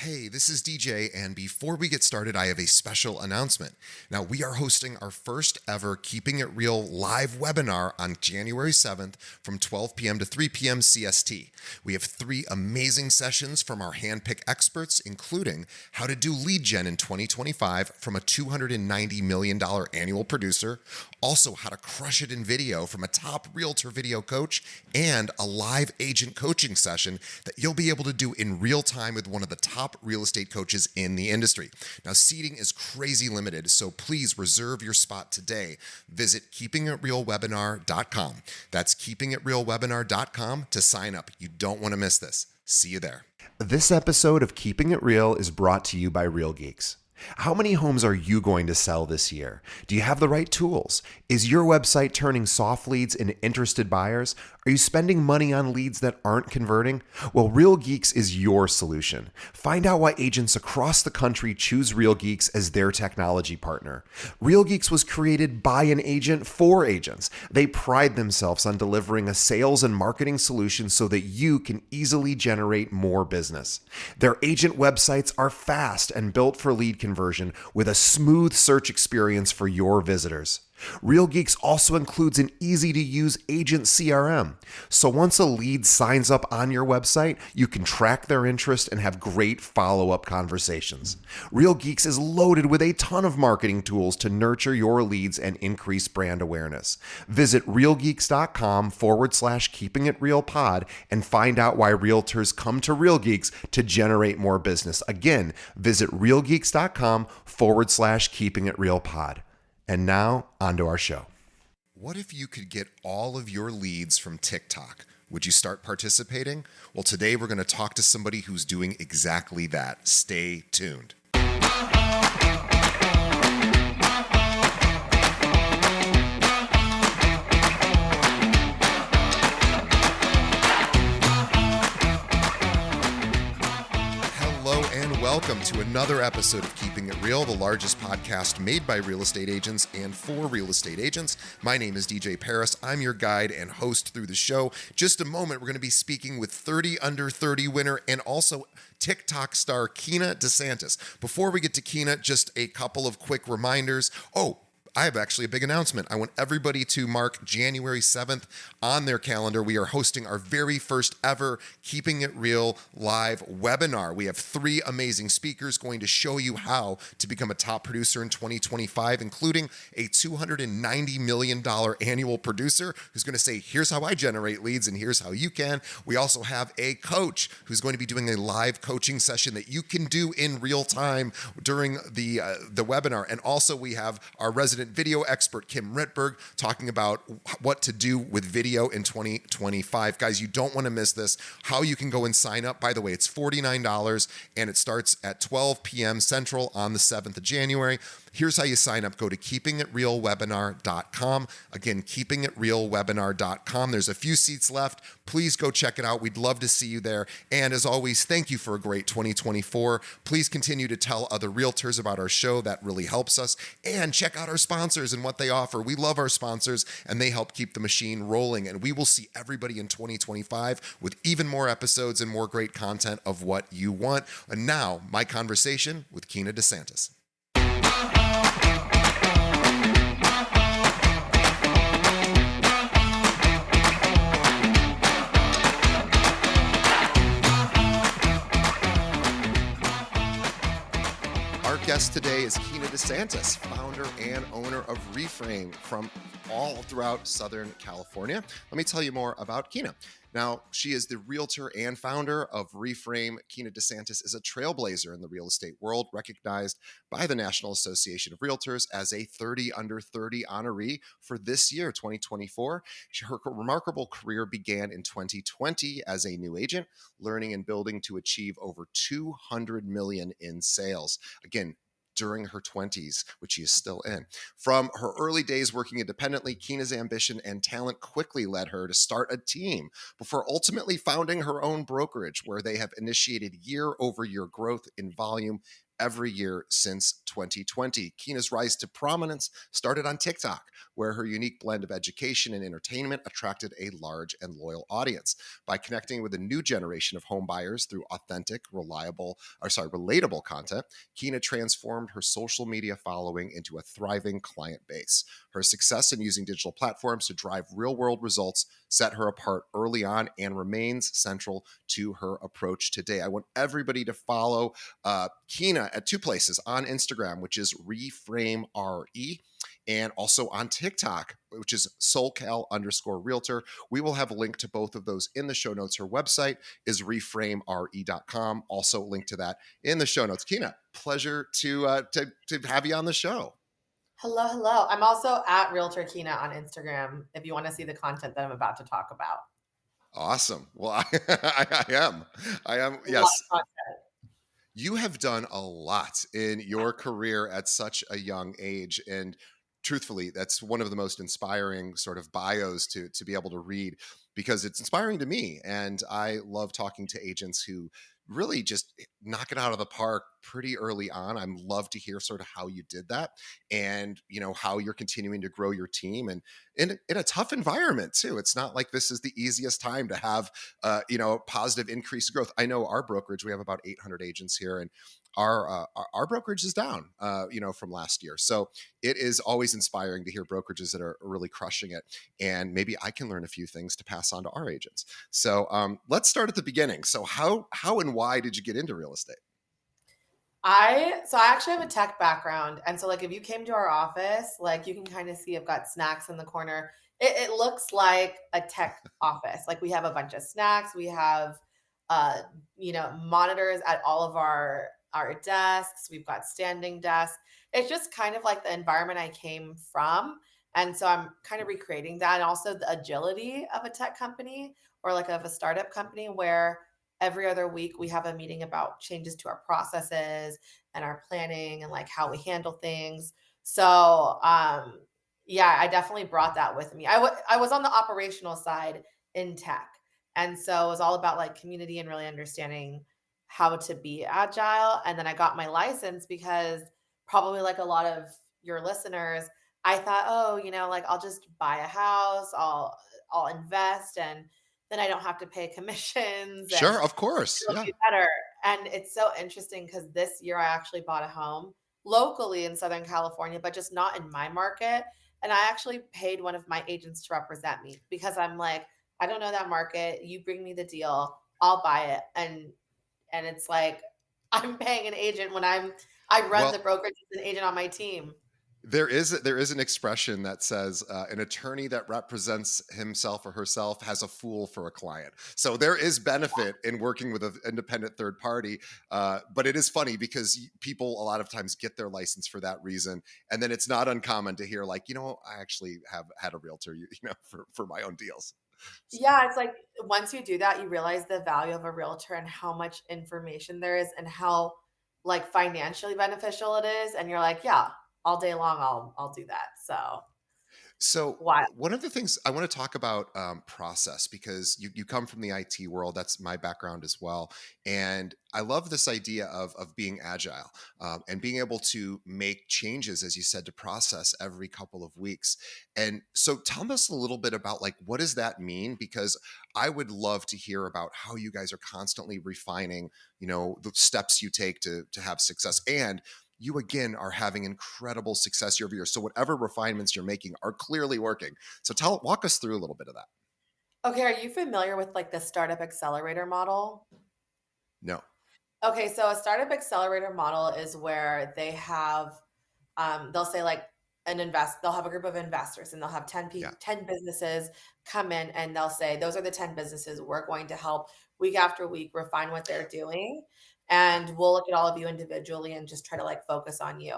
Hey, this is DJ, and before we get started, I have a special announcement. Now, we are hosting our first ever Keeping It Real live webinar on January 7th from 12 p.m. to 3 p.m. CST. We have 3 amazing sessions from our handpicked experts, including how to do lead gen in 2025 from a $290 million annual producer, also how to crush it in video from a top realtor video coach, and a live agent coaching session that you'll be able to do in real time with one of the top real estate coaches in the industry. Now, seating is crazy limited, so please reserve your spot today. Visit keepingitrealwebinar.com. That's keepingitrealwebinar.com to sign up. You don't want to miss this. See you there. This episode of Keeping It Real is brought to you by Real Geeks. How many homes are you going to sell this year? Do you have the right tools? Is your website turning soft leads into interested buyers? Are you spending money on leads that aren't converting? Well, Real Geeks is your solution. Find out why agents across the country choose Real Geeks as their technology partner. Real Geeks was created by an agent for agents. They pride themselves on delivering a sales and marketing solution so that you can easily generate more business. Their agent websites are fast and built for lead conversion with a smooth search experience for your visitors. Real Geeks also includes an easy-to-use agent CRM. So once a lead signs up on your website, you can track their interest and have great follow-up conversations. Real Geeks is loaded with a ton of marketing tools to nurture your leads and increase brand awareness. Visit realgeeks.com/keepingitrealpod and find out why realtors come to Real Geeks to generate more business. Again, visit realgeeks.com/keepingitrealpod. And now, on to our show. What if you could get all of your leads from TikTok? Would you start participating? Well, today we're going to talk to somebody who's doing exactly that. Stay tuned. Welcome to another episode of Keeping It Real, the largest podcast made by real estate agents and for real estate agents. My name is DJ Paris. I'm your guide and host through the show. Just a moment, we're going to be speaking with 30 Under 30 winner and also TikTok star Kina De Santis. Before we get to Kina, just a couple of quick reminders. I have actually a big announcement. I want everybody to mark January 7th on their calendar. We are hosting our very first ever Keeping It Real live webinar. We have 3 amazing speakers going to show you how to become a top producer in 2025, including a $290 million annual producer who's going to say, here's how I generate leads and here's how you can. We also have a coach who's going to be doing a live coaching session that you can do in real time during the webinar. And also we have our resident video expert, Kim Ritberg, talking about what to do with video in 2025. Guys, you don't want to miss this. How you can go and sign up. By the way, it's $49 and it starts at 12 p.m. Central on the 7th of January. Here's how you sign up. Go to keepingitrealwebinar.com. Again, keepingitrealwebinar.com. There's a few seats left. Please go check it out. We'd love to see you there. And as always, thank you for a great 2024. Please continue to tell other realtors about our show. That really helps us. And check out our sponsors and what they offer. We love our sponsors and they help keep the machine rolling. And we will see everybody in 2025 with even more episodes and more great content of what you want. And now, my conversation with Kina De Santis. Our guest today is Kina De Santis, founder and owner of Reframe from all throughout Southern California. Let me tell you more about Kina. Now, she is the realtor and founder of Reframe. Kina De Santis is a trailblazer in the real estate world, recognized by the National Association of Realtors as a 30 Under 30 honoree for this year, 2024. Her remarkable career began in 2020 as a new agent, learning and building to achieve over $200 million in sales. Again, during her 20s, which she is still in. From her early days working independently, Kina's ambition and talent quickly led her to start a team before ultimately founding her own brokerage, where they have initiated year-over-year growth in volume every year since 2020. Kina's rise to prominence started on TikTok, where her unique blend of education and entertainment attracted a large and loyal audience. By connecting with a new generation of home buyers through authentic, relatable content, Kina transformed her social media following into a thriving client base. Her success in using digital platforms to drive real world results set her apart early on and remains central to her approach today. I want everybody to follow Kina at two places: on Instagram, which is reframe.re, and also on TikTok, which is SoulCal_realtor. We will have a link to both of those in the show notes. Her website is reframere.com. Also link to that in the show notes. Kina, pleasure to have you on the show. Hello, hello. I'm also at Realtor Kina on Instagram if you want to see the content that I'm about to talk about. Awesome. Well, I am. I am. A lot Yes. of content. You have done a lot in your career at such a young age. And truthfully, that's one of the most inspiring sort of bios to be able to read, because it's inspiring to me. And I love talking to agents who really just knock it out of the park pretty early on. I love to hear sort of how you did that, and how you're continuing to grow your team, and in a tough environment too. It's not like this is the easiest time to have positive increased growth. I know our brokerage, we have about 800 agents here, and our brokerage is down, from last year. So it is always inspiring to hear brokerages that are really crushing it, and maybe I can learn a few things to pass on to our agents. So let's start at the beginning. So how and why did you get into real estate? I actually have a tech background. And so like if you came to our office, like you can kind of see I've got snacks in the corner. It looks like a tech office. Like we have a bunch of snacks. We have monitors at all of our desks. We've got standing desks. It's just kind of like the environment I came from. And so I'm kind of recreating that, and also the agility of a tech company or like of a startup company where every other week we have a meeting about changes to our processes and our planning and like how we handle things. So, yeah, I definitely brought that with me. I was on the operational side in tech. And so it was all about like community and really understanding how to be agile. And then I got my license because, probably like a lot of your listeners, I thought, oh, like I'll just buy a house, I'll invest, and then I don't have to pay commissions, and Sure, of course. it'll Yeah. be better. And it's so interesting because this year I actually bought a home locally in Southern California, but just not in my market. And I actually paid one of my agents to represent me because I'm like, I don't know that market. You bring me the deal, I'll buy it. And it's like I'm paying an agent when I run the Well, brokerage as an agent on my team. there is an expression that says an attorney that represents himself or herself has a fool for a client. So there is benefit in working with an independent third party, but it is funny because people a lot of times get their license for that reason, and then it's not uncommon to hear like, I actually have had a realtor, for my own deals. Yeah, it's like once you do that, you realize the value of a realtor and how much information there is and how like financially beneficial it is. And you're like, yeah, all day long, I'll do that. So So why? one of the things I want to talk about, process, because you come from the IT world. That's my background as well, and I love this idea of being agile, and being able to make changes, as you said, to process every couple of weeks. And so, tell us a little bit about like what does that mean? Because I would love to hear about how you guys are constantly refining, the steps you take to have success, and you again are having incredible success year over year. So whatever refinements you're making are clearly working. So walk us through a little bit of that. Okay, are you familiar with like the startup accelerator model? No. Okay, so a startup accelerator model is where they'll say like they'll have a group of investors and they'll have 10 businesses come in, and they'll say, those are the 10 businesses we're going to help week after week refine what they're doing. And we'll look at all of you individually and just try to like focus on you.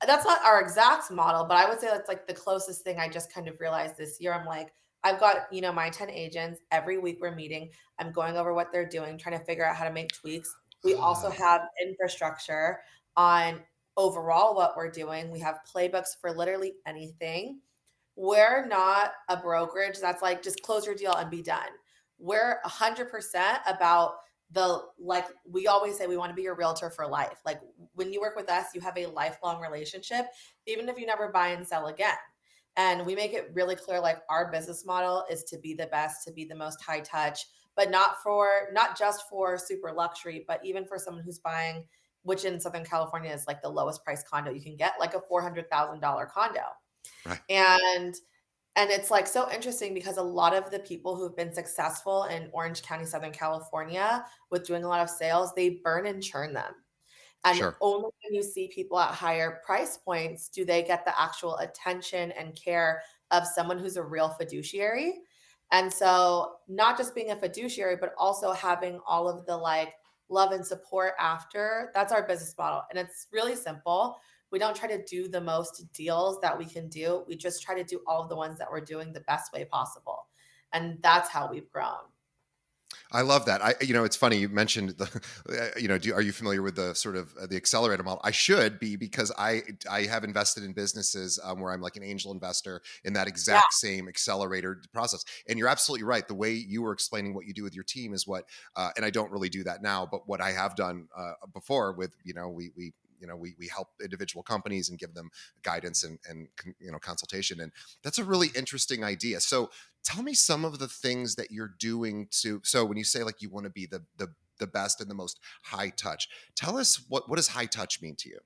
That's not our exact model, but I would say that's like the closest thing I just kind of realized this year. I'm like, I've got, my 10 agents. Every week we're meeting. I'm going over what they're doing, trying to figure out how to make tweaks. We also Ah, have infrastructure on overall what we're doing. We have playbooks for literally anything. We're not a brokerage that's like just close your deal and be done. We're 100% about like we always say we want to be your realtor for life. Like when you work with us, you have a lifelong relationship, even if you never buy and sell again. And we make it really clear like our business model is to be the best, to be the most high touch, but not just for super luxury, but even for someone who's buying, which in Southern California is like the lowest price condo you can get, like a $400,000 condo. Right. And it's like so interesting because a lot of the people who've been successful in Orange County, Southern California with doing a lot of sales, they burn and churn them. And Sure. only when you see people at higher price points do they get the actual attention and care of someone who's a real fiduciary. And so, not just being a fiduciary, but also having all of the like love and support after, that's our business model. And it's really simple. We don't try to do the most deals that we can do. We just try to do all of the ones that we're doing the best way possible. And that's how we've grown. I love that. It's funny you mentioned the, are you familiar with the sort of the accelerator model? I should be because I have invested in businesses where I'm like an angel investor in that Yeah. exact same accelerator process. And you're absolutely right. The way you were explaining what you do with your team is what, and I don't really do that now, but what I have done before with, we help individual companies and give them guidance and consultation, and that's a really interesting idea. So tell me some of the things that you're doing to, so when you say like you want to be the best and the most high touch, tell us what does high touch mean to you?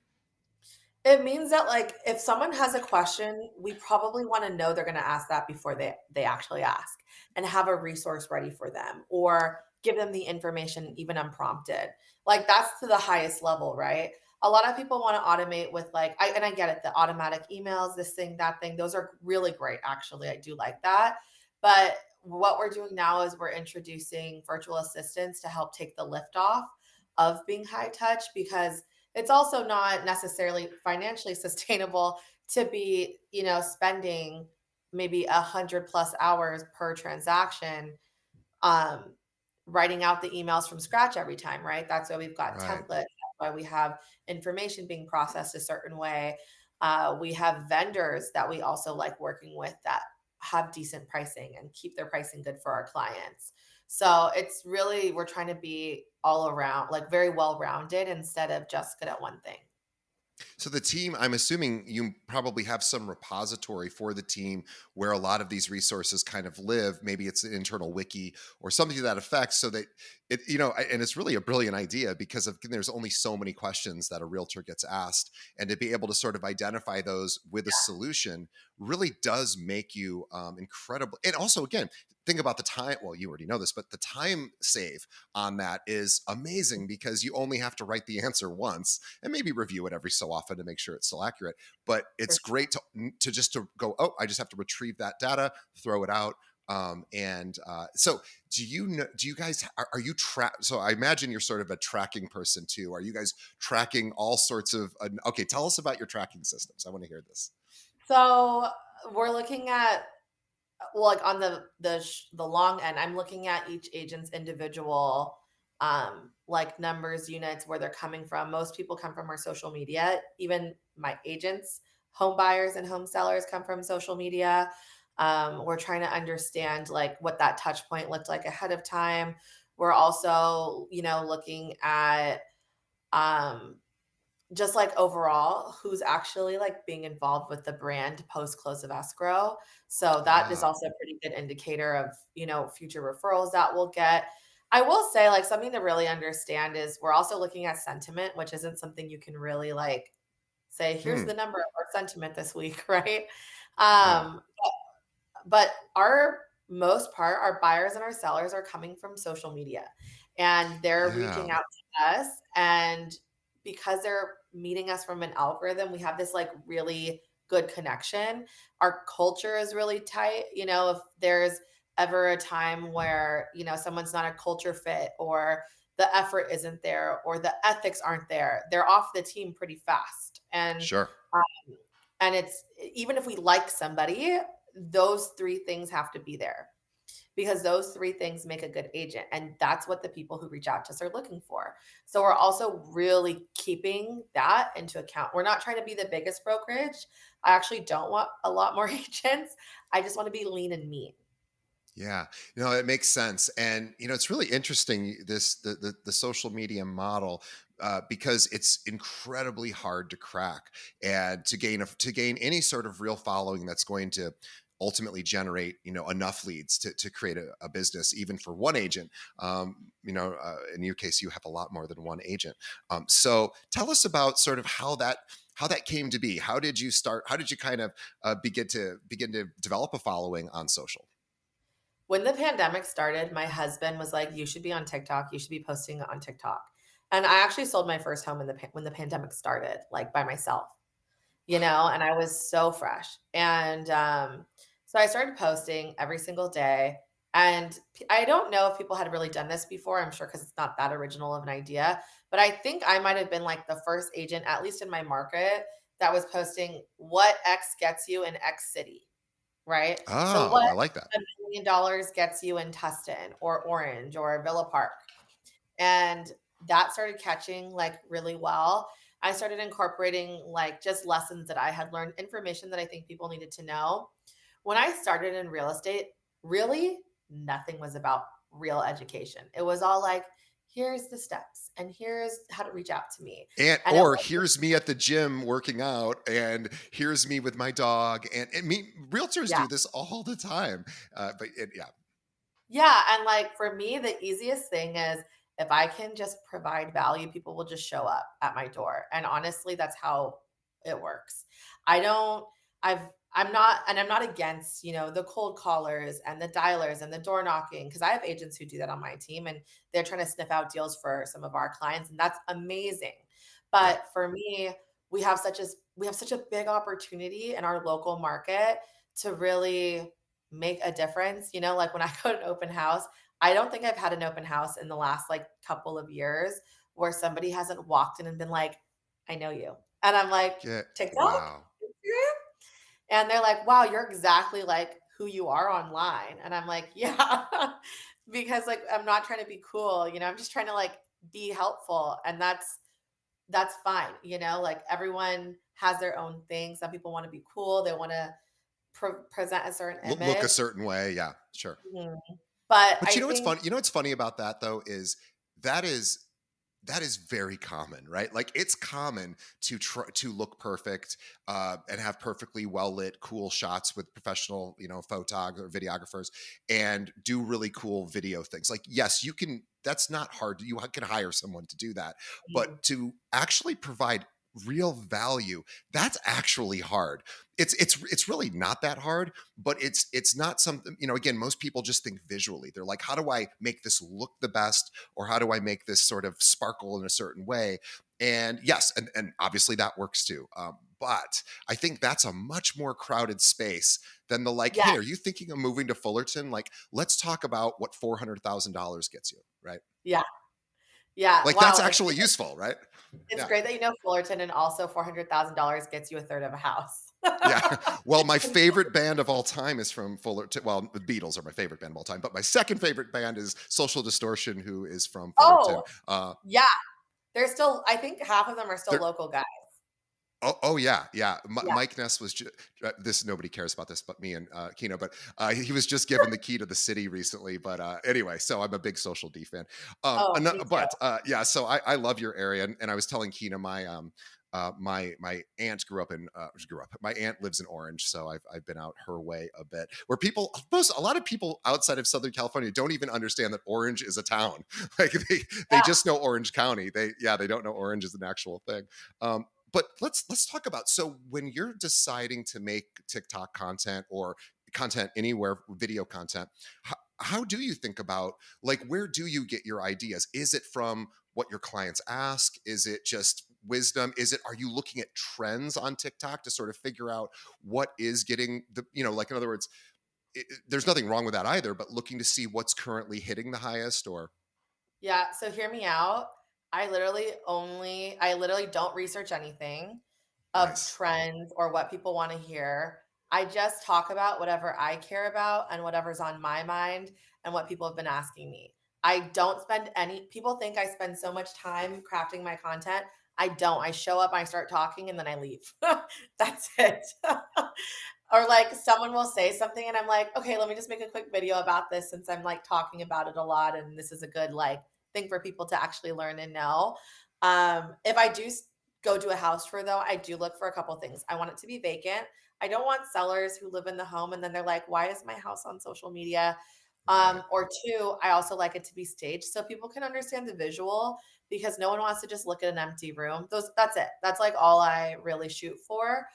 It means that, like, if someone has a question, we probably wanna know they're gonna ask that before they actually ask, and have a resource ready for them, or give them the information even unprompted. Like, that's to the highest level, right? A lot of people wanna automate with, like I get it, the automatic emails, this thing, that thing, those are really great, actually, I do like that, but what we're doing now is we're introducing virtual assistants to help take the lift off of being high touch, because it's also not necessarily financially sustainable to be, spending maybe 100+ hours per transaction, um, writing out the emails from scratch every time, right? That's why we've got Right. templates. That's why we have information being processed a certain way. We have vendors that we also like working with that have decent pricing and keep their pricing good for our clients. So it's really, we're trying to be all around, like very well rounded instead of just good at one thing. So the team, I'm assuming you probably have some repository for the team where a lot of these resources kind of live. Maybe it's an internal wiki or something to that effect, so that and it's really a brilliant idea because there's only so many questions that a realtor gets asked, and to be able to sort of identify those with a solution really does make you incredible. And also, again, think about the time. Well, you already know this, but the time save on that is amazing because you only have to write the answer once and maybe review it every so often to make sure it's still accurate. But For it's sure. great to just to go, oh, I just have to retrieve that data, throw it out. So do you guys, are you so I imagine you're sort of a tracking person too. Are you guys tracking all sorts of, okay, tell us about your tracking systems. I want to hear this. So we're looking at, well, like on the long end, I'm looking at each agent's individual like numbers, units, where they're coming from. Most people come from our social media. Even my agents, home buyers and home sellers come from social media. We're trying to understand like what that touch point looked like ahead of time. We're also, looking at um just like overall who's actually like being involved with the brand post close of escrow. So that is Ah, also a pretty good indicator of, future referrals that we'll get. I will say like something to really understand is we're also looking at sentiment, which isn't something you can really like say, here's hmm, the number of our sentiment this week, right? yeah, Um, but our most part, our buyers and our sellers are coming from social media, and they're yeah, reaching out to us. And because they're meeting us from an algorithm, we have this like really good connection. Our culture is really tight. If there's ever a time where, someone's not a culture fit, or the effort isn't there, or the ethics aren't there, they're off the team pretty fast. sure. And it's, even if we like somebody, those three things have to be there, because those three things make a good agent. And that's what the people who reach out to us are looking for. So we're also really keeping that into account. We're not trying to be the biggest brokerage. I actually don't want a lot more agents. I just want to be lean and mean. Yeah, it makes sense, and it's really interesting this the social media model because it's incredibly hard to crack and to gain any sort of real following that's going to ultimately generate enough leads to create a business even for one agent. In your case, you have a lot more than one agent. So tell us about sort of how that came to be. How did you start? How did you kind of begin to develop a following on social? When the pandemic started, my husband was like, "You should be on TikTok. You should be posting on TikTok." And I actually sold my first home in when the pandemic started, like by myself, and I was so fresh. And so I started posting every single day. And I don't know if people had really done this before. I'm sure because it's not that original of an idea. But I think I might have been like the first agent, at least in my market, that was posting what X gets you in X city, right? So Oh, what I like that. $1 million gets you in Tustin or Orange or Villa Park. And that started catching like really well. I started incorporating like just lessons that I had learned, information that I think people needed to know. When I started in real estate, really nothing was about real education. It was all like, here's the steps and here's how to reach out to me. And And it or was, here's me at the gym working out, and here's me with my dog, and me realtors yeah. do this all the time. Yeah, Yeah, and, like, for me, the easiest thing is if I can just provide value, people will just show up at my door, and honestly, that's how it works. I don't I'm not against, the cold callers and the dialers and the door knocking because I have agents who do that on my team, and they're trying to sniff out deals for some of our clients, and that's amazing. yeah. But for me, we have such a big opportunity in our local market to really make a difference. Like when I go to an open house, I don't think I've had an open house in the last like couple of years where somebody hasn't walked in and been like, I know you. And I'm like, Get TikTok? wow. Instagram? And they're like, wow, you're exactly like who you are online. And I'm like, yeah, because like I'm not trying to be cool, I'm just trying to like be helpful. And that's fine, like everyone has their own thing. Some people want to be cool, they want to present a certain Look a image. certain way, yeah, sure. Mhm. But But I think what's funny about that though is that is that is very common, right? Like it's common to try to look perfect and have perfectly well lit, cool shots with professional, photographers or videographers, and do really cool video things. Like, yes, you can. That's not hard. You can hire someone to do that, mm, but to actually provide real value, that's actually hard. It's really not that hard, but it's not something. Again, most people just think visually. They're like, how do I make this look the best, or how do I make this sort of sparkle in a certain way? And yes, and obviously that works too. But I think that's a much more crowded space than the like, yeah, hey, are you thinking of moving to Fullerton? Like, let's talk about what $400,000 gets you, right? yeah, yeah. Like that's Wow, actually useful, right? it's Yeah. great that you know Fullerton and also $400,000 gets you a third of a house. Yeah. Well, my favorite band of all time is from Fullerton. Well, the Beatles are my favorite band of all time, but my second favorite band is Social Distortion, who is from Fullerton. Oh, yeah. They're still I think half of them are still They're local guys. Oh yeah, yeah. Yeah. Mike Ness was this. Nobody cares about this, but me and Kino. But he was just given the key to the city recently. But anyway, so I'm a big Social D fan. Oh, me too. But yeah, so I love your area, and I was telling Kino my aunt grew up. My aunt lives in Orange, so I've been out her way a bit. Where a lot of people outside of Southern California don't even understand that Orange is a town. Like they Yeah. just know Orange County. They don't know Orange is an actual thing. But let's talk about, so when you're deciding to make TikTok content or content anywhere, video content, how do you think about, like, where do you get your ideas? Is it from what your clients ask? Is it just wisdom? Are you looking at trends on TikTok to sort of figure out what is getting like, in other words, there's nothing wrong with that either, but looking to see what's currently hitting the highest, or Yeah, so hear me out. I literally don't research anything of nice. trends or what people want to hear. I just talk about whatever I care about and whatever's on my mind and what people have been asking me. I don't spend any people think I spend so much time crafting my content. I don't. I show up, I start talking, and then I leave. That's it. Or like someone will say something and I'm like, okay, let me just make a quick video about this since I'm like talking about it a lot and this is a good like thing for people to actually learn and know. If I do go to a house tour though, I do look for a couple things. I want it to be vacant. I don't want sellers who live in the home and then they're like, why is my house on social media? Right. Or two, I also like it to be staged so people can understand the visual because no one wants to just look at an empty room. That's it. That's like all I really shoot for.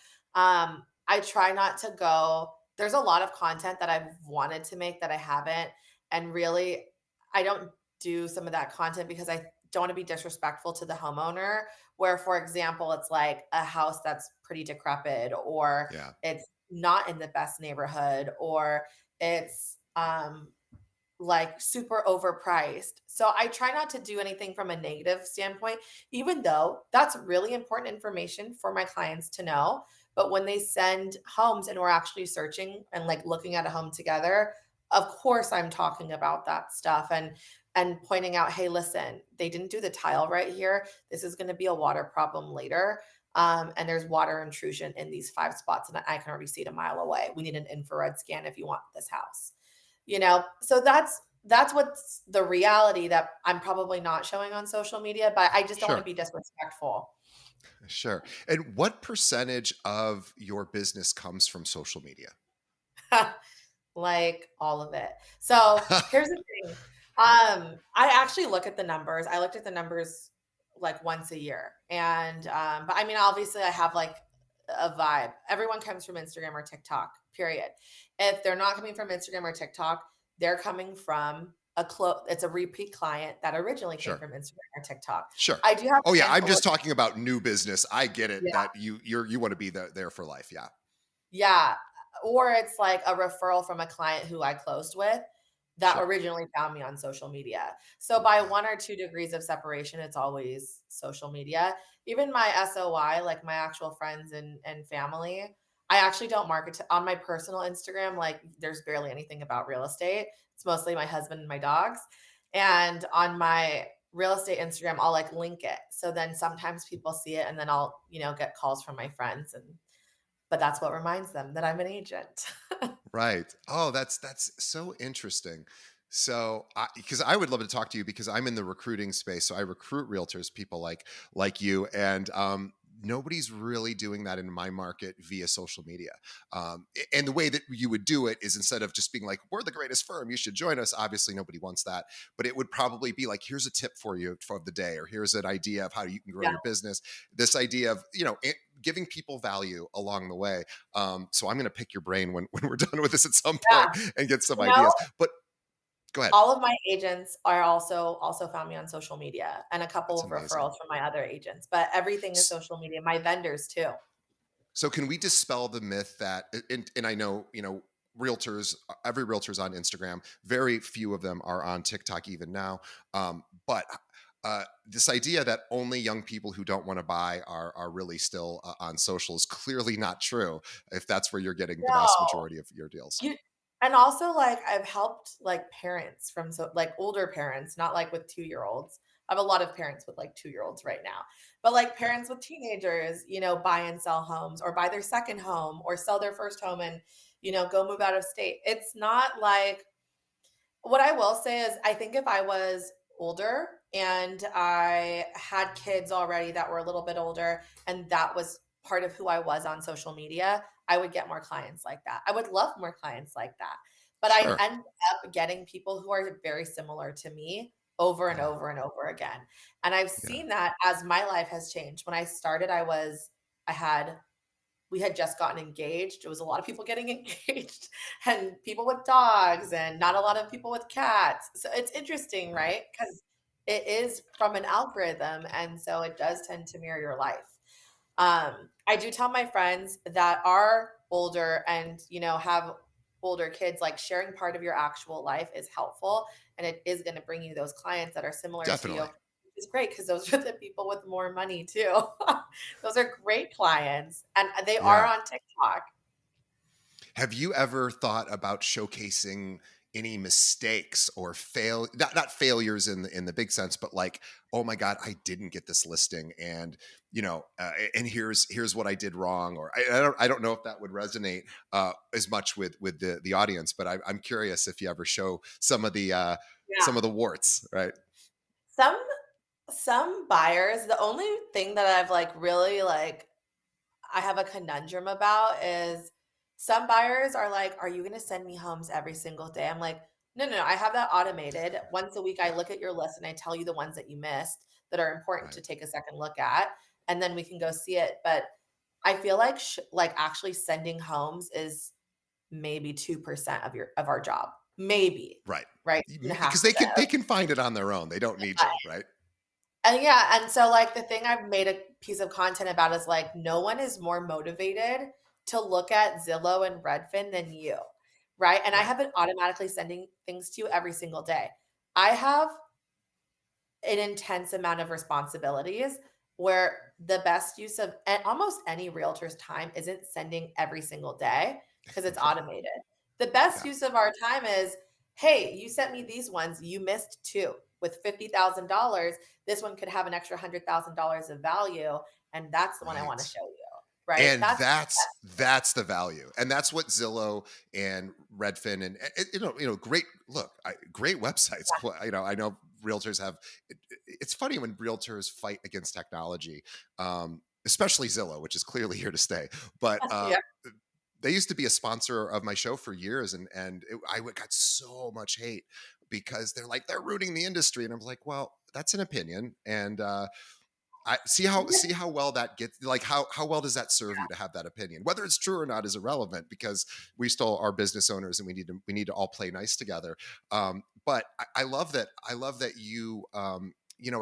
I try not to go. There's a lot of content that I've wanted to make that I haven't. And really, I don't do some of that content because I don't want to be disrespectful to the homeowner. Where, for example, it's like a house that's pretty decrepit, or Yeah. it's not in the best neighborhood, or it's like super overpriced. So I try not to do anything from a negative standpoint, even though that's really important information for my clients to know. But when they send homes and we're actually searching and like looking at a home together, of course I'm talking about that stuff and pointing out, hey, listen, they didn't do the tile right here. This is going to be a water problem later. And there's water intrusion in these 5 spots, and I can already see it a mile away. We need an infrared scan if you want this house. So that's what's the reality that I'm probably not showing on social media, but I just don't want to Sure. be disrespectful. Sure. And what percentage of your business comes from social media? Like all of it. So here's the thing. I actually look at the numbers. I looked at the numbers like once a year. And but I mean obviously I have like a vibe. Everyone comes from Instagram or TikTok, period. If they're not coming from Instagram or TikTok, they're coming from it's a repeat client that originally came Sure. from Instagram or TikTok. Sure. I do have Oh a yeah, I'm handful of just talking about new business. I get it yeah. that you want to be there for life. Yeah. Yeah, or it's like a referral from a client who I closed with that Sure. originally found me on social media. So by Okay. 1 or 2 degrees of separation, it's always social media. Even my SOI, like my actual friends and family, I actually don't market to on my personal Instagram, like there's barely anything about real estate. It's mostly my husband and my dogs. And on my real estate Instagram, I'll like link it. So then sometimes people see it and then I'll, get calls from my friends but that's what reminds them that I'm an agent. Right. Oh, that's so interesting. So, because I would love to talk to you because I'm in the recruiting space, so I recruit realtors, people like you, and nobody's really doing that in my market via social media. And the way that you would do it is instead of just being like, "We're the greatest firm, you should join us." Obviously, nobody wants that, but it would probably be like, "Here's a tip for you for the day," or "Here's an idea of how you can grow Yeah, your business." This idea of giving people value along the way. So I'm going to pick your brain when we're done with this at some point yeah. and get some You know, ideas. But go ahead. all of my agents are also found me on social media and a couple That's of amazing. referrals from my other agents, but everything is S- social media, my vendors too. So can we dispel the myth that, and I know, realtors, every realtor's on Instagram. Very few of them are on TikTok even now. But this idea that only young people who don't want to buy are really still on social is clearly not true. If that's where you're getting the vast No. majority of your deals. You and also, like, I've helped, like, parents from like, older parents, not, like, with 2-year-olds. I have a lot of parents with, like, 2-year-olds right now. But, like, Yeah. parents with teenagers, buy and sell homes or buy their 2nd home or sell their 1st home and, go move out of state. It's not like what I will say is I think if I was older and I had kids already that were a little bit older and that was part of who I was on social media, I would get more clients like that. I would love more clients like that. But I Sure. end up getting people who are very similar to me over and Yeah. over and over again. And I've Yeah. seen that as my life has changed. When I started, I had we had just gotten engaged. It was a lot of people getting engaged and people with dogs and not a lot of people with cats. So it's interesting, Right. right? Because it is from an algorithm. And so it does tend to mirror your life. I do tell my friends that are older and, have older kids, like sharing part of your actual life is helpful. And it is going to bring you those clients that are similar to you, Definitely. which is great because those are the people with more money too. Those are great clients, and they are Yeah. on TikTok. Have you ever thought about showcasing any mistakes or not failures in the big sense, but like, oh my god, I didn't get this listing, and and here's what I did wrong, or I don't know if that would resonate as much with the audience, but I'm curious if you ever show some Yeah. of the warts, right? Some some buyers, the only thing that I've like really like I have a conundrum about is some buyers are like, "Are you gonna send me homes every single day?" I'm like, "No, no, no, I have that automated. Once a week, I Yeah, look at your list and I tell you the ones that you missed that are important right. to take a second look at, and then we can go see it." But I feel like like actually sending homes is maybe 2% of our job. Maybe, Right. right? Because 2.5%. they can find it on their own. They don't need you, right? And yeah, and so like the thing I've made a piece of content about is like no one is more motivated to look at Zillow and Redfin than you, right? And I Right. have been automatically sending things to you every single day. I have an intense amount of responsibilities where the best use of almost any realtor's time isn't sending every single day because it's Right. automated. The best Yeah. use of our time is, hey, you sent me these ones, you missed two with $50,000. This one could have an extra $100,000 of value, and that's the one I want to Right. show you, right? And that's the value, and that's what Zillow and Redfin and great websites. I know realtors have. It's funny when realtors fight against technology, especially Zillow, which is clearly here to stay. But Yeah, they used to be a sponsor of my show for years, got so much hate because they're ruining the industry, and I'm like, well, that's an opinion, and I see how well that gets, like, how well does that serve you to have that opinion? Whether it's true or not is irrelevant because we still are business owners and we need to all play nice together. But I love that. I love that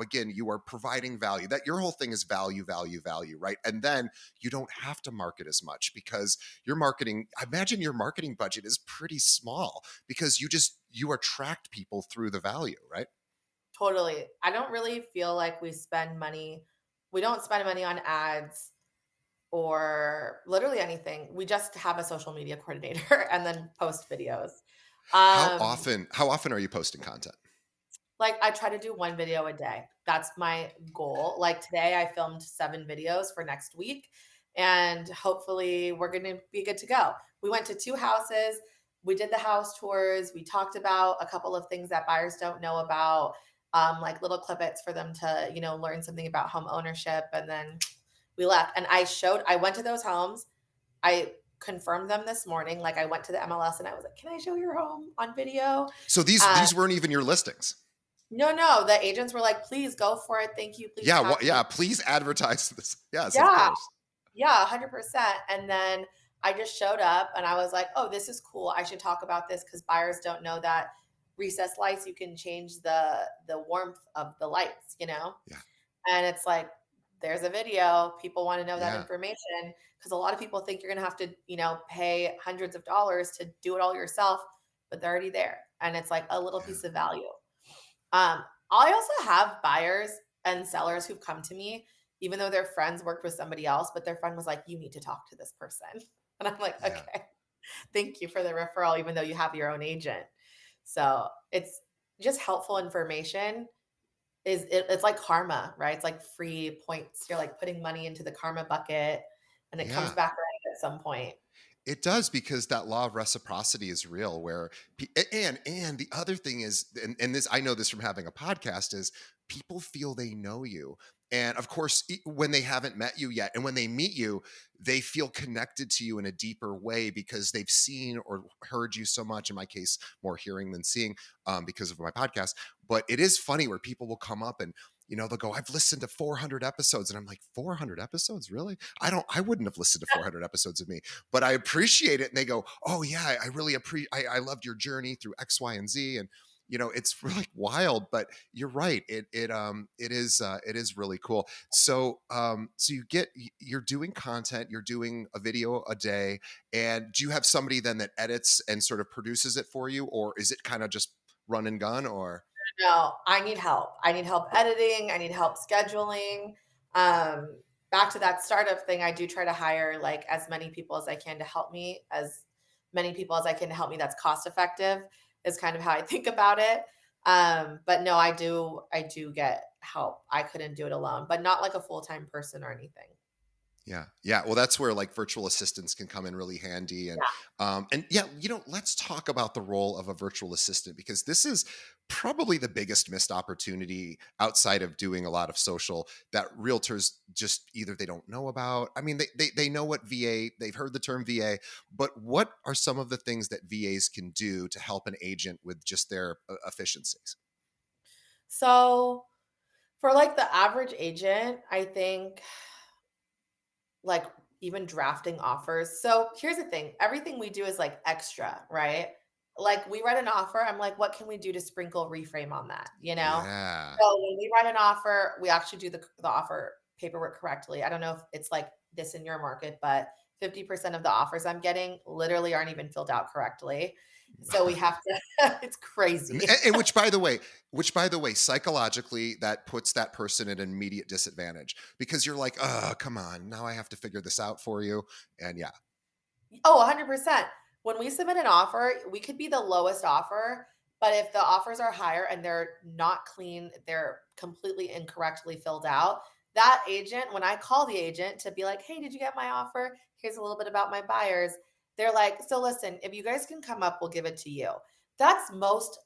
again, you are providing value. That your whole thing is value, value, value, right? And then you don't have to market as much because your marketing. I imagine your marketing budget is pretty small because you attract people through the value, right? totally. I don't really feel like we spend money. We don't spend money on ads or literally anything. We just have a social media coordinator and then post videos. How often are you posting content? Like I try to do one video a day. That's my goal. Like today I filmed 7 videos for next week and hopefully we're going to be good to go. We went to 2 houses. We did the house tours. We talked about a couple of things that buyers don't know about, like little clippets for them to, learn something about home ownership. And then we left. And I went to those homes. I confirmed them this morning. Like I went to the MLS and I was like, "Can I show your home on video?" So these Uh, these weren't even your listings. no, no, the agents were like, "Please go for it. Thank you. Please Yeah, tag me." yeah, please advertise this. Yes, of Yeah, course. yeah, 100%. And then I just showed up and I was like, "Oh, this is cool. I should talk about this because buyers don't know that recessed lights, you can change the warmth of the lights, you know?" Yeah, And it's like, there's a video. People want to know that yeah, information because a lot of people think you're going to have to, pay hundreds of dollars to do it all yourself, but they're already there. And it's like a little yeah, piece of value. I also have buyers and sellers who've come to me, even though their friends worked with somebody else, but their friend was like, "You need to talk to this person." And I'm like, yeah, "Okay, thank you for the referral, even though you have your own agent." So it's just helpful information. It's like karma, right? It's like free points. You're like putting money into the karma bucket and it comes yeah. back around at some point. It does because that law of reciprocity is real. And the other thing is, and this I know this from having a podcast, is people feel they know you, and of course, when they haven't met you yet, and when they meet you, they feel connected to you in a deeper way because they've seen or heard you so much. In my case, more hearing than seeing, because of my podcast. But it is funny where people will come up and they'll go, "I've listened to 400 episodes," and I'm like, "400 episodes, really? I wouldn't have listened to 400 episodes of me." But I appreciate it. And they go, "Oh yeah, I really appreciate. I loved your journey through X, Y, and Z." And it's really wild. But you're right. It is really cool. So you're doing content. You're doing a video a day. And do you have somebody then that edits and sort of produces it for you, or is it kind of just run and gun? Or No, I need help. I need help editing. I need help scheduling. Um, Back to that startup thing, I do try to hire like as many people as I can to help me, as many people as I can to help me that's cost effective. is kind of how I think about it. But no, I do get help. I couldn't do it alone, but not like a full-time person or anything. Yeah. Yeah. Well, that's where like virtual assistants can come in really handy. And yeah, let's talk about the role of a virtual assistant because this is probably the biggest missed opportunity outside of doing a lot of social that realtors just either they don't know about. I mean, they know what VA, they've heard the term VA, but what are some of the things that VAs can do to help an agent with just their efficiencies? So, for like the average agent, I think like even drafting offers. So here's the thing, everything we do is like extra, right? Like we write an offer, I'm like, what can we do to sprinkle reframe on that? You know? Yeah. So when we write an offer, we actually do the offer paperwork correctly. I don't know if it's like this in your market, but 50% of the offers I'm getting literally aren't even filled out correctly. So we have to, it's And, crazy. and which by the way, psychologically, that puts that person at an immediate disadvantage because you're like, oh, come on, now I have to figure this out for you. And yeah, Oh, 100%. When we submit an offer, we could be the lowest offer, but if the offers are higher and they're not clean, they're completely incorrectly filled out, that agent, when I call the agent to be like, "Hey, did you get my offer? Here's a little bit about my buyers." They're like, "So listen, if you guys can come up, we'll give it to you." That's most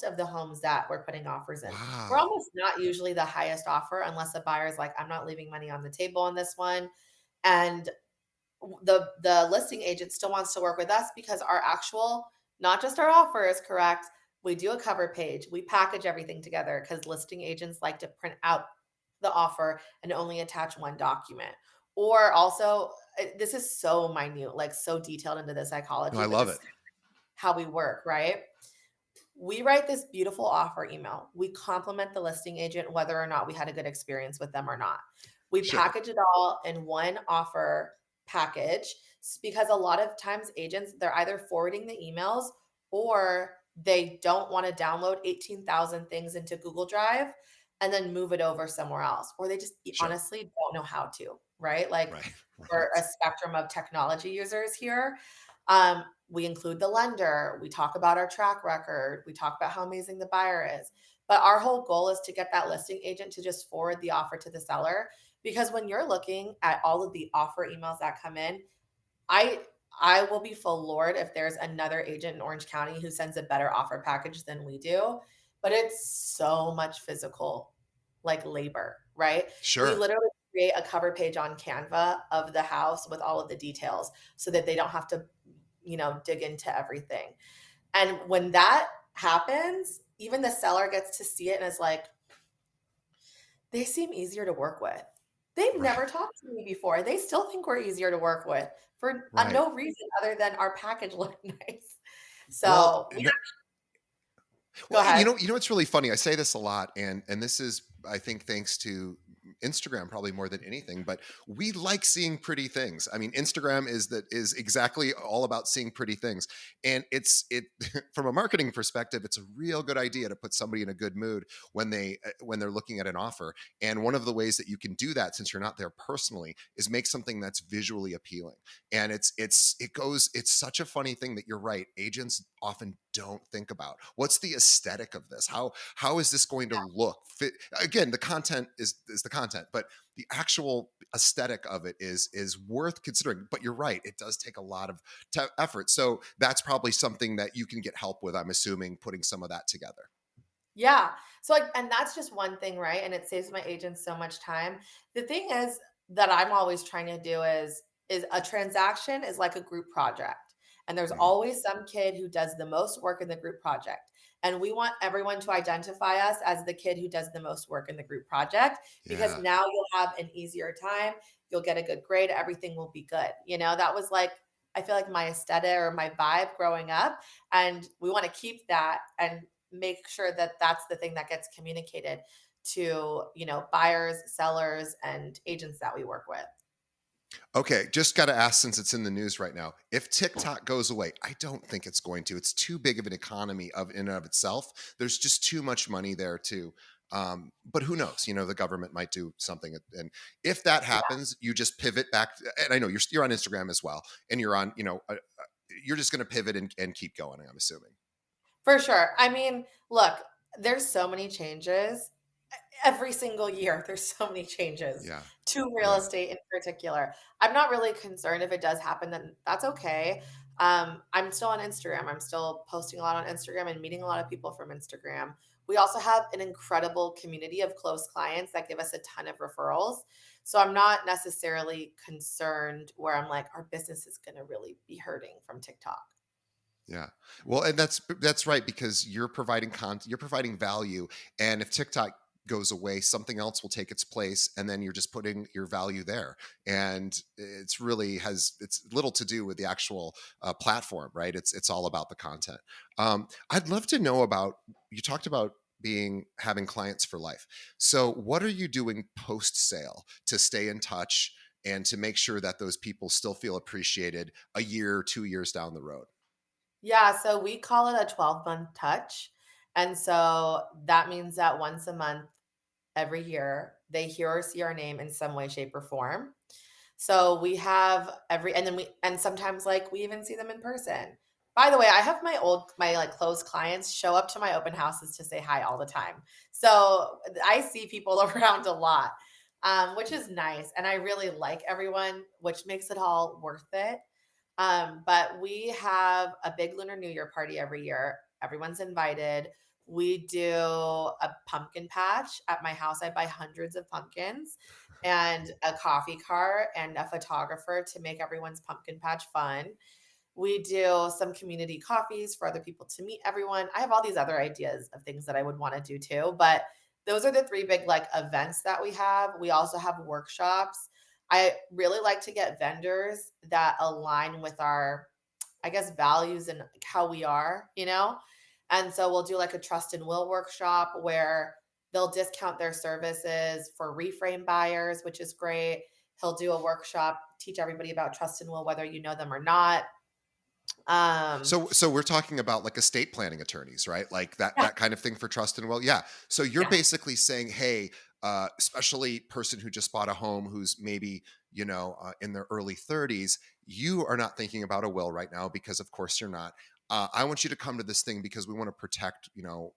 of the homes that we're putting offers in. We're wow, almost not usually the highest offer unless a buyer's like, "I'm not leaving money on the table on this one." And the listing agent still wants to work with us because our actual, not just our offer is correct. We do a cover page. We package everything together because listing agents like to print out the offer and only attach one document. Or also, this is so minute, like so detailed into the no, psychology, I but love this it. is how we work, right? We write this beautiful offer email. We compliment the listing agent whether or not we had a good experience with them or not. We Sure, package it all in one offer package because a lot of times agents, they're either forwarding the emails or they don't want to download 18,000 things into Google Drive and then move it over somewhere else, or they just sure, honestly don't know how to, right? Like right, we're a right, spectrum of technology users here. We include the lender, we talk about our track record, we talk about how amazing the buyer is. But our whole goal is to get that listing agent to just forward the offer to the seller. Because when you're looking at all of the offer emails that come in, I I will be floored if there's another agent in Orange County who sends a better offer package than we do. But it's so much physical, like labor, right? We sure. literally create a cover page on Canva of the house with all of the details so that they don't have to, dig into everything. And when that happens, even the seller gets to see it and is like, they seem easier to work with. They've Right, never talked to me before. They still think we're easier to work with for right. no reason other than our package looked nice. Well, So we go Well, ahead. what's really funny? I say this a lot, and this is, I think, thanks to Instagram probably more than anything. But we like seeing pretty things. I mean, Instagram is exactly all about seeing pretty things, and it from a marketing perspective, it's a real good idea to put somebody in a good mood when they're looking at an offer. And one of the ways that you can do that, since you're not there personally, is make something that's visually appealing. And it's such a funny thing that you're right. Agents often don't think about what's the aesthetic of this, how is this going to look fit. Again, the content is the content, but the actual aesthetic of it is worth considering. But you're right, it does take a lot of effort, so that's probably something that you can get help with, I'm assuming, putting some of that together. Yeah. So like, and that's just one thing, right? And it saves my agents so much time. The thing is that I'm always trying to do is a transaction is like a group project. And there's Mhm. always some kid who does the most work in the group project. And we want everyone to identify us as the kid who does the most work in the group project because Yeah, now you'll have an easier time, you'll get a good grade, everything will be good. That was like I feel like my aesthetic or my vibe growing up, and we want to keep that and make sure that that's the thing that gets communicated to, buyers, sellers, and agents that we work with. okay, just got to ask, since it's in the news right now, if TikTok goes away. I don't think it's going to. It's too big of an economy of in and of itself. There's just too much money there too. But who knows? The government might do something. And if that Yeah. happens, you just pivot back. And I know you're on Instagram as well, and you're on. You're just going to pivot and keep going, I'm assuming. For sure. I mean, look, there's so many changes. Every single year, there's so many changes Yeah. to real Yeah. estate in particular. I'm not really concerned if it does happen, then that's okay. I'm still on Instagram. I'm still posting a lot on Instagram and meeting a lot of people from Instagram. We also have an incredible community of close clients that give us a ton of referrals. So I'm not necessarily concerned where I'm like, our business is going to really be hurting from TikTok. Yeah. Well, and that's right because you're providing content, you're providing value, and if TikTok goes away, something else will take its place, and then you're just putting your value there. And it's really has it's little to do with the actual platform, right? It's all about the content. I'd love to know about you talked about being having clients for life. So, what are you doing post sale to stay in touch and to make sure that those people still feel appreciated a year, 2 years down the road? Yeah, so we call it a 12-month touch. And so that means that once a month, every year, they hear or see our name in some way, shape, or form. So we have and then and sometimes like we even see them in person. By the way, I have my like close clients show up to my open houses to say hi all the time. So I see people around a lot, which is nice. And I really like everyone, which makes it all worth it. But we have a big Lunar New Year party every year. Everyone's invited. We do a pumpkin patch at my house. I buy hundreds of pumpkins and a coffee cart and a photographer to make everyone's pumpkin patch fun. We do some community coffees for other people to meet everyone. I have all these other ideas of things that I would want to do too, but those are the three big like events that we have. We also have workshops. I really like to get vendors that align with our, I guess, values and like how we are, you know? And so we'll do like a trust and will workshop where they'll discount their services for reframe buyers, which is great. He'll do a workshop, teach everybody about trust and will, whether you know them or not. Um, So we're talking about like estate planning attorneys, right? Like yeah, that kind of thing for trust and will. Yeah. So you're yeah. basically saying, hey, especially person who just bought a home who's maybe in their early 30s, you are not thinking about a will right now because of course you're not. I want you to come to this thing because we want to protect,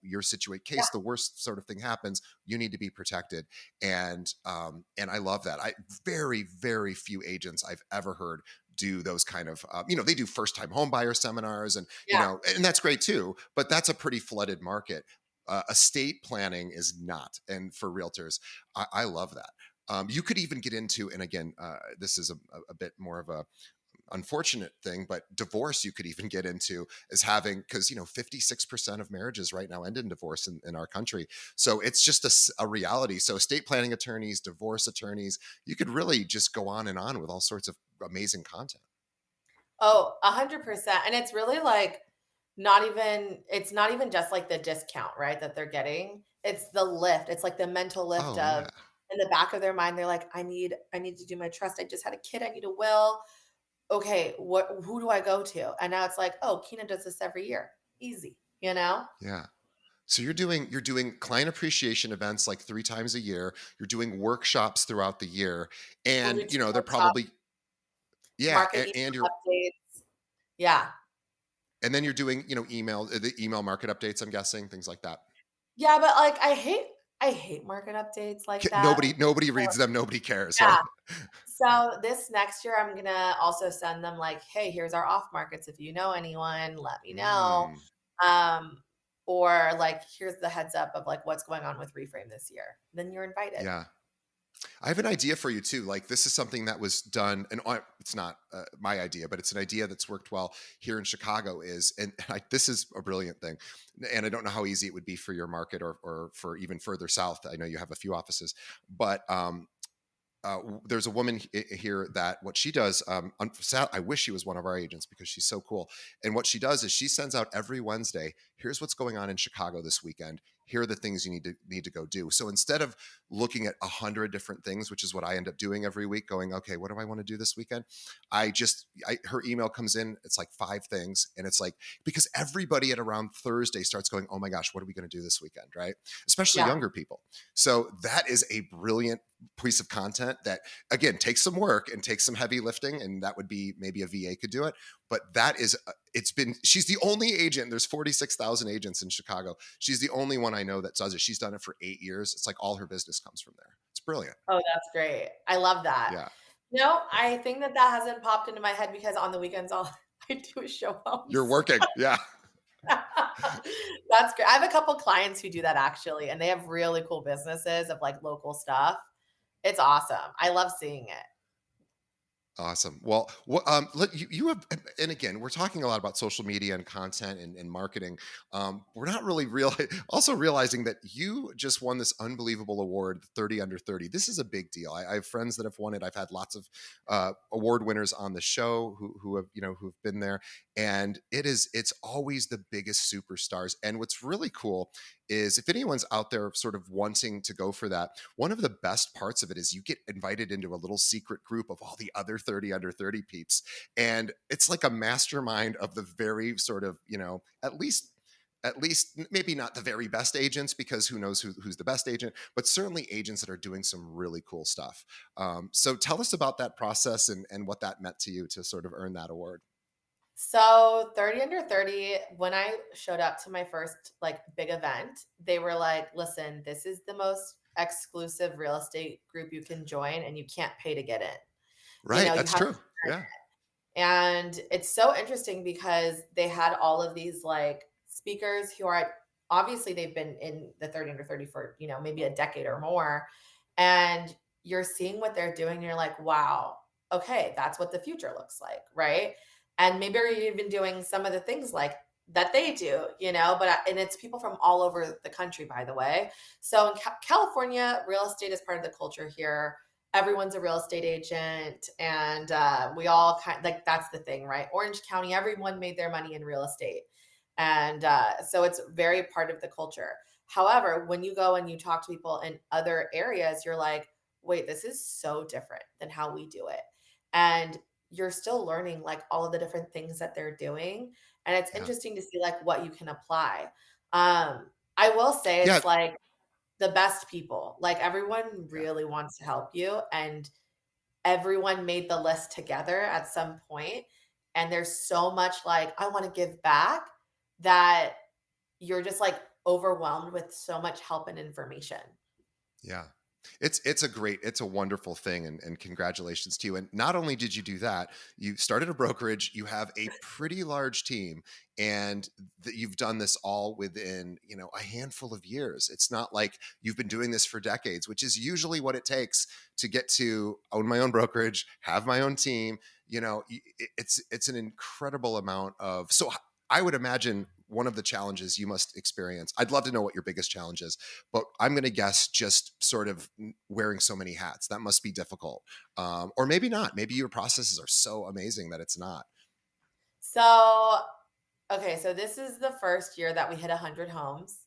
your situation. Case the worst sort of thing happens, you need to be protected, and I love that. I very very few agents I've ever heard do those kind of they do first time home buyer seminars and Yeah. and that's great too, but that's a pretty flooded market. Estate planning is not, and for realtors I love that. You could even get into, and again this is a bit more of a unfortunate thing, but divorce you could even get into as having, because 56% of marriages right now end in divorce in our country. So it's just a reality. So estate planning attorneys, divorce attorneys, you could really just go on and on with all sorts of amazing content. Oh, 100%. And it's really like it's not even just like the discount, right, that they're getting. It's the lift. It's like the mental lift Oh yeah. of in the back of their mind, they're like, I need to do my trust. I just had a kid. I need a will. Okay, who do I go to? And now it's like, oh, Kina does this every year. Easy, you know? Yeah. So you're doing client appreciation events like 3 times a year. You're doing workshops throughout the year, We'll and do 2 they're workshops, probably, yeah, market and email you're, updates. Yeah. and then you're doing the email market updates. I'm guessing things like that. Yeah, but like I hate market updates like that. Nobody reads them. Nobody cares, Yeah. right? So this next year, I'm gonna also send them like, "Hey, here's our off markets. If you know anyone, let me know." Mm, Um, or like, here's the heads up of like what's going on with Reframe this year. Then you're invited. yeah. I have an idea for you too. Like this is something that was done, and it's not my idea, but it's an idea that's worked well here in Chicago. This is a brilliant thing, and I don't know how easy it would be for your market or for even further south. I know you have a few offices, but there's a woman here that what she does. I wish she was one of our agents because she's so cool. And what she does is she sends out every Wednesday. Here's what's going on in Chicago this weekend. Here are the things you need to go do. So instead of looking at 100 different things, which is what I end up doing every week, going, okay, what do I want to do this weekend? Her email comes in. It's like 5 things, and it's like because everybody at around Thursday starts going, oh my gosh, what are we going to do this weekend, right? Especially Yeah. younger people. So that is a brilliant piece of content that again takes some work and takes some heavy lifting, and that would be maybe a VA could do it, but that is it's been, she's the only agent. There's 46,000 agents in Chicago. She's the only one I know that does it. She's done it for 8 years. It's like all her business comes from there. It's brilliant. Oh, that's great. I love that. Yeah. I think that that hasn't popped into my head because on the weekends, all I do is show You're homes. working. Yeah. That's great. I have a couple clients who do that actually, and they have really cool businesses of like local stuff. It's awesome. I love seeing it. Awesome. Well, you have, and again, we're talking a lot about social media and content and marketing. We're not really also realizing that you just won this unbelievable award, 30 Under 30. This is a big deal. I have friends that have won it. I've had lots of award winners on the show who have, who've been there, and it's always the biggest superstars. And what's really cool is if anyone's out there sort of wanting to go for that, one of the best parts of it is you get invited into a little secret group of all the other 30 under 30 peeps. And it's like a mastermind of the very sort of, at least maybe not the very best agents, because who knows who's the best agent, but certainly agents that are doing some really cool stuff. So tell us about that process and what that meant to you to sort of earn that award. So 30 under 30, when I showed up to my first like big event, they were like, listen, this is the most exclusive real estate group you can join and you can't pay to get in. Right. You That's have true. Yeah. And it's so interesting because they had all of these like speakers who are obviously they've been in the 30 under 30 for, maybe a decade or more. And you're seeing what they're doing. And you're like, wow, okay, that's what the future looks like. Right. And maybe you're even doing some of the things like that they do, and it's people from all over the country, by the way. So in California, real estate is part of the culture here. Everyone's a real estate agent, and we all like that's the thing, right? Orange County, everyone made their money in real estate, and so it's very part of the culture. However, when you go and you talk to people in other areas, you're like, wait, this is so different than how we do it, and you're still learning like all of the different things that they're doing, and it's Yeah. interesting to see like what you can apply. I will say Yeah. it's like the best people. Like everyone Yeah. really wants to help you and everyone made the list together at some point and there's so much like I want to give back that you're just like overwhelmed with so much help and information. Yeah. It's a wonderful thing, and congratulations to you. And not only did you do that, you started a brokerage, you have a pretty large team, and you've done this all within, a handful of years. It's not like you've been doing this for decades, which is usually what it takes to get to own my own brokerage, have my own team. It's an incredible amount of, so I would imagine one of the challenges you must experience. I'd love to know what your biggest challenge is, but I'm going to guess just sort of wearing so many hats. That must be difficult. Or maybe not. Maybe your processes are so amazing that it's not. So, okay, so this is the first year that we hit 100 homes.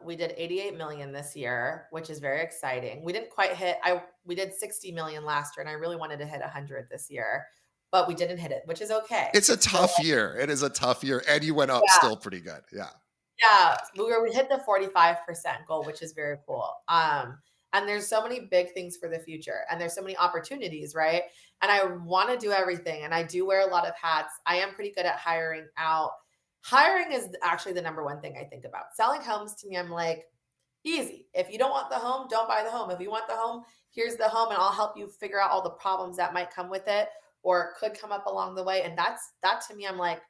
We did 88 million this year, which is very exciting. We didn't quite hit we did 60 million last year and I really wanted to hit 100 this year, but we didn't hit it, which is okay. It's a It's still tough year. It is a tough year. And you went up yeah. still pretty good. Yeah. Yeah, we hit the 45% goal, which is very cool. And there's so many big things for the future and there's so many opportunities, right? And I want to do everything and I do wear a lot of hats. I am pretty good at hiring out. Hiring is actually the number one thing I think about. Selling homes to me, I'm like, easy. If you don't want the home, don't buy the home. If you want the home, here's the home and I'll help you figure out all the problems that might come with it or could come up along the way. And that to me, I'm like,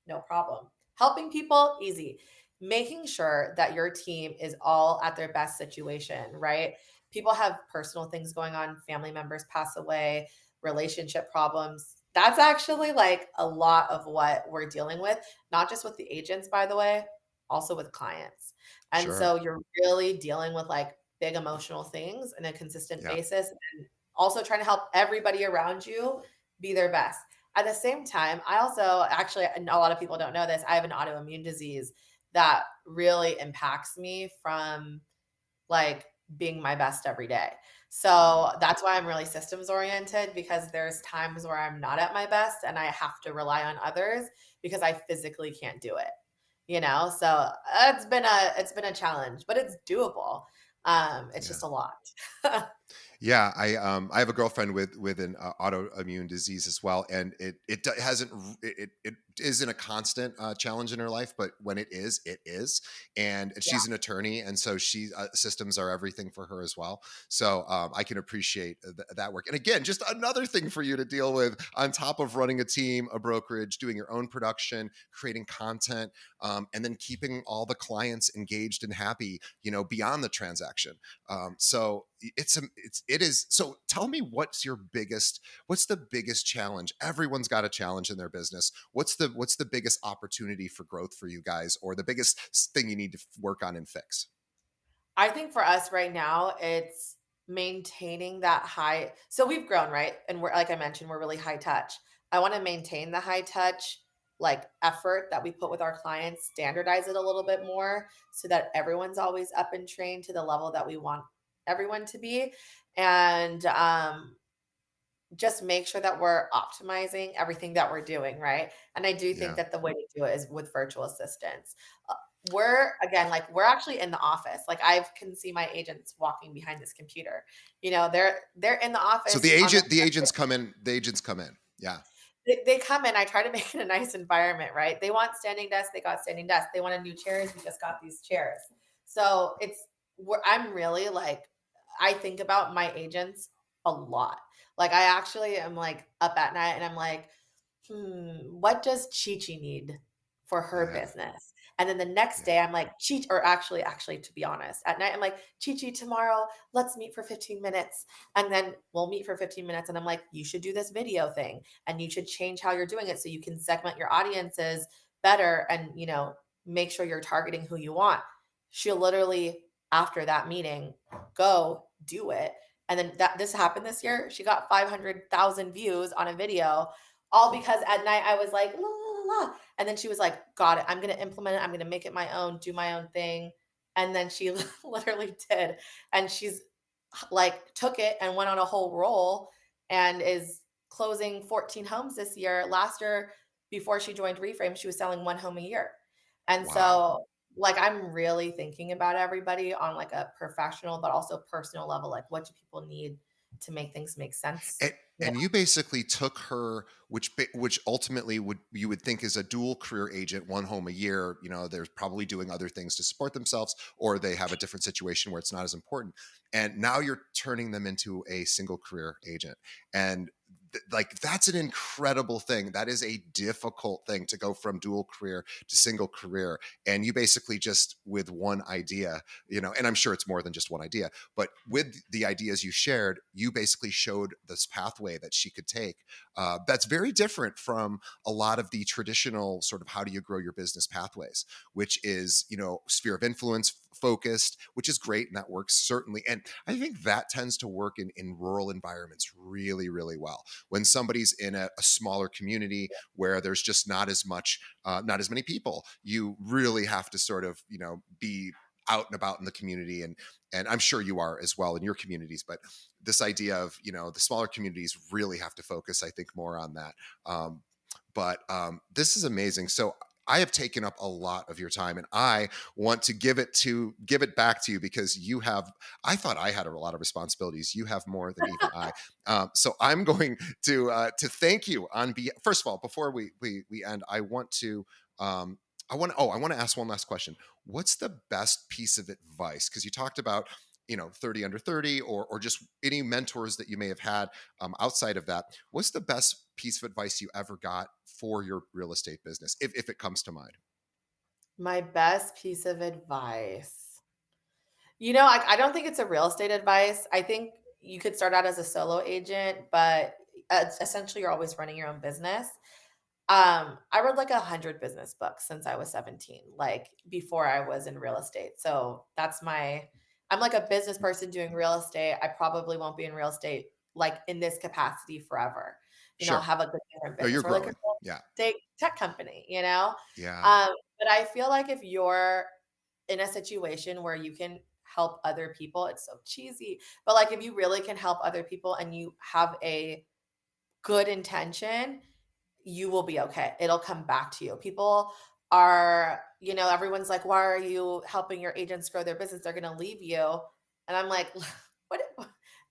no problem. Helping people, easy. Making sure that your team is all at their best situation, right? People have personal things going on, family members pass away, relationship problems. That's actually like a lot of what we're dealing with, not just with the agents, by the way, also with clients. And Sure. so you're really dealing with like big emotional things on a consistent Yeah. basis and also trying to help everybody around you be their best. At the same time, I also actually, and a lot of people don't know this, I have an autoimmune disease that really impacts me from like being my best every day. Mm, So that's why I'm really systems oriented because there's times where I'm not at my best and I have to rely on others because I physically can't do it. So it's been a challenge, but it's doable. It's yeah. just a lot. Yeah, I have a girlfriend with an autoimmune disease as well, and hasn't it isn't a constant challenge in her life, but when it is, and Yeah. she's an attorney, and so she systems are everything for her as well. So I can appreciate that work, and again, just another thing for you to deal with on top of running a team, a brokerage, doing your own production, creating content, and then keeping all the clients engaged and happy, beyond the transaction. So it is. So tell me, what's the biggest challenge? Everyone's got a challenge in their business. What's the biggest opportunity for growth for you guys, or the biggest thing you need to work on and fix? I think for us right now, it's maintaining that high. So we've grown, right? And we're, like I mentioned, we're really high touch. I want to maintain the high touch like effort that we put with our clients, standardize it a little bit more so that everyone's always up and trained to the level that we want everyone to be. And just make sure that we're optimizing everything that we're doing, right? And I do think Yeah. that the way to do it is with virtual assistants. We're again, like we're actually in the office. Like I can see my agents walking behind this computer. They're in the So office the on their agent the agents come in. The agents come in. Yeah. they come in, I try to make it a nice environment, right? They want standing desks, they got standing desks. They wanted new chairs, we just got these chairs. So it's where I'm really like, I think about my agents a lot. Like I actually am like up at night and I'm like, what does Chi Chi need for her Yeah. business? And then the next day Yeah. I'm like, Chi, or actually, to be honest, at night I'm like, Chi Chi, tomorrow, let's meet for 15 minutes. And then we'll meet for 15 minutes. And I'm like, you should do this video thing and you should change how you're doing it so you can segment your audiences better and, make sure you're targeting who you want. She'll literally, after that meeting, go do it. And then this happened this year. She got 500,000 views on a video all because at night I was like, la, la, la, la. And then she was like, got it. I'm going to implement it. I'm going to make it my own, do my own thing. And then she literally did. And she's like, took it and went on a whole roll and is closing 14 homes this year. Last year, before she joined Reframe, she was selling one home a year. And Wow. so, like, I'm really thinking about everybody on like a professional, but also personal level. Like, what do people need to make things make sense? And, and you basically took her, which ultimately you would think is a dual career agent, one home a year. They're probably doing other things to support themselves, or they have a different situation where it's not as important. And now you're turning them into a single career agent, and like that's an incredible thing. That is a difficult thing to go from dual career to single career, and you basically just with one idea, and I'm sure it's more than just one idea, but with the ideas you shared, you basically showed this pathway that she could take. That's very different from a lot of the traditional sort of how do you grow your business pathways, which is, sphere of influence focused, which is great. And that works certainly. And I think that tends to work in rural environments really, really well. When somebody's in a smaller community where there's just not as many people, you really have to sort of, be out and about in the community, and I'm sure you are as well in your communities. But this idea of the smaller communities really have to focus, I think, more on that. But this is amazing. So I have taken up a lot of your time, and I want to give it back to you because you have. I thought I had a lot of responsibilities. You have more than even I. So I'm going to thank you on be. First of all, before we end, I want to. I want to ask one last question. What's the best piece of advice? Because you talked about 30 under 30, or just any mentors that you may have had outside of that. What's the best piece of advice you ever got for your real estate business, if it comes to mind? My best piece of advice. I don't think it's a real estate advice. I think you could start out as a solo agent, but essentially you're always running your own business. I read like 100 business books since I was 17, like before I was in real estate. So I'm like a business person doing real estate. I probably won't be in real estate like in this capacity forever. I'll Sure. have a good different No, you're business or like a growing. real Yeah. estate tech company. Yeah. But I feel like if you're in a situation where you can help other people, it's so cheesy, but like if you really can help other people and you have a good intention, you will be okay. It'll come back to you. People everyone's like, why are you helping your agents grow their business? They're going to leave you. And I'm like, what?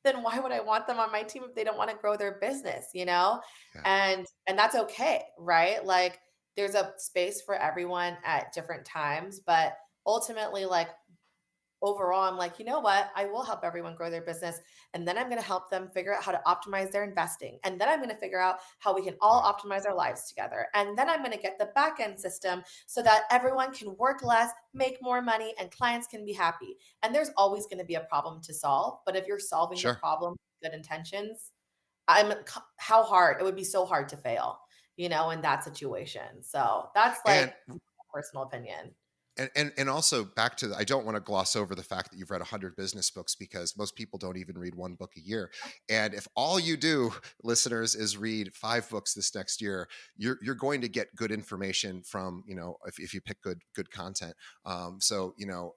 then why would I want them on my team if they don't want to grow their business, you know? Yeah. And that's okay, right? Like there's a space for everyone at different times, but ultimately like overall, I'm like, you know what? I will help everyone grow their business. And then I'm going to help them figure out how to optimize their investing. And then I'm going to figure out how we can all Yeah. optimize our lives together. And then I'm going to get the back end system so that everyone can work less, make more money, and clients can be happy. And there's always going to be a problem to solve. But if you're solving the Sure. problem with good intentions, how hard it would be so hard to fail, in that situation. So that's And like my personal opinion. and also back to I don't want to gloss over the fact that you've read 100 business books because most people don't even read one book a year. And if all you do, listeners, is read 5 books this next year, you're going to get good information from, if you pick good content. So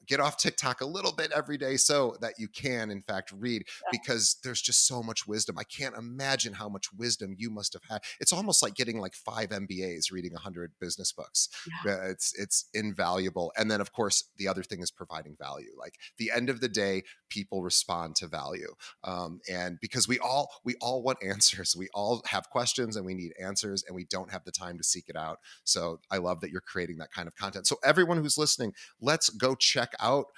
get off TikTok a little bit every day so that you can in fact read, because there's just so much wisdom. I can't imagine how much wisdom you must have had. It's almost like getting like 5 MBAs reading 100 business books. Yeah. It's invaluable. And then of course the other thing is providing value. Like the end of the day, people respond to value, and because we all want answers, we all have questions and we need answers, and we don't have the time to seek it out. So I love that you're creating that kind of content. So everyone who's listening, let's go check out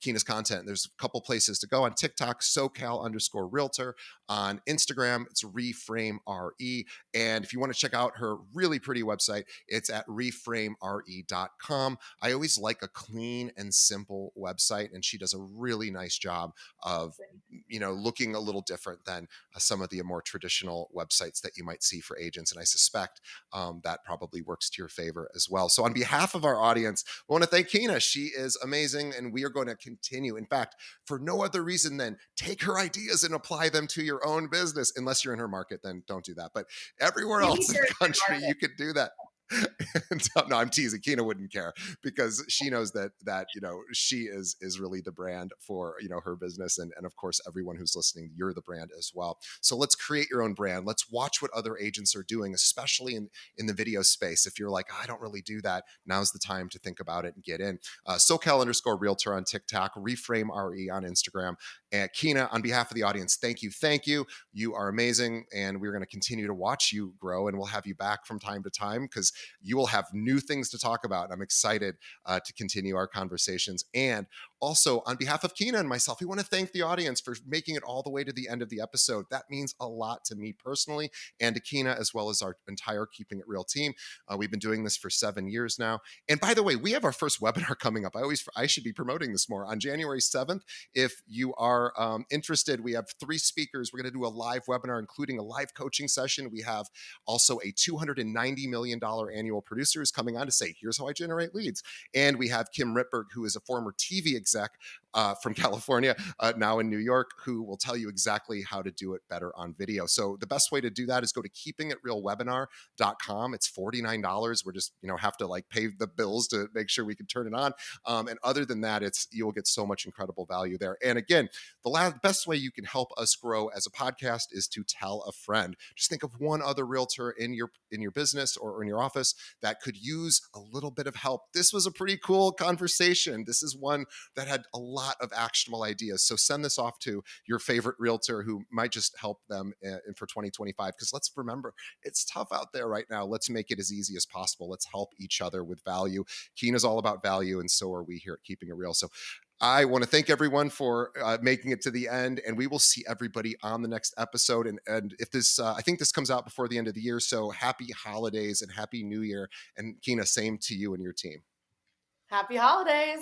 Kina's content. There's a couple places to go on TikTok, SoCal_realtor. On Instagram, it's Reframe RE. And if you want to check out her really pretty website, it's at reframere.com. I always like a clean and simple website, and she does a really nice job of looking a little different than some of the more traditional websites that you might see for agents. And I suspect that probably works to your favor as well. So on behalf of our audience, I want to thank Kina. She is amazing, and we are going to continue. In fact, for no other reason than take her ideas and apply them to your own business. Unless you're in her market, then don't do that. But everywhere You need else in your the country, market. you could do that. No, I'm teasing. Kina wouldn't care because she knows that she is really the brand for her business, and of course everyone who's listening, you're the brand as well. So let's create your own brand. Let's watch what other agents are doing, especially in the video space. If you're like, I don't really do that, now's the time to think about it and get in. SoCal_realtor on TikTok, Reframe RE on Instagram. And Kina, on behalf of the audience, thank you. You are amazing, and we're going to continue to watch you grow, and we'll have you back from time to time because you will have new things to talk about. I'm excited to continue our conversations. And also, on behalf of Kina and myself, we want to thank the audience for making it all the way to the end of the episode. That means a lot to me personally and to Kina, as well as our entire Keeping It Real team. We've been doing this for 7 years now. And by the way, we have our first webinar coming up. I should be promoting this more on January 7th. If you are interested, we have 3 speakers. We're going to do a live webinar, including a live coaching session. We have also a $290 million annual producer is coming on to say, here's how I generate leads. And we have Kim Ritberg, who is a former TV exec from California, now in New York, who will tell you exactly how to do it better on video. So the best way to do that is go to keepingitrealwebinar.com. It's $49. We're just, have to like pay the bills to make sure we can turn it on. And other than that, you will get so much incredible value there. And again, the best way you can help us grow as a podcast is to tell a friend. Just think of one other realtor in your business or in your office that could use a little bit of help. This was a pretty cool conversation. This is one that had a lot of actionable ideas. So send this off to your favorite realtor who might just help them for 2025. Because let's remember, it's tough out there right now. Let's make it as easy as possible. Let's help each other with value. Keena's all about value, and so are we here at Keeping It Real. So I want to thank everyone for making it to the end, and we will see everybody on the next episode. And if this, I think this comes out before the end of the year, so happy holidays and happy New Year. And Kina, same to you and your team. Happy holidays.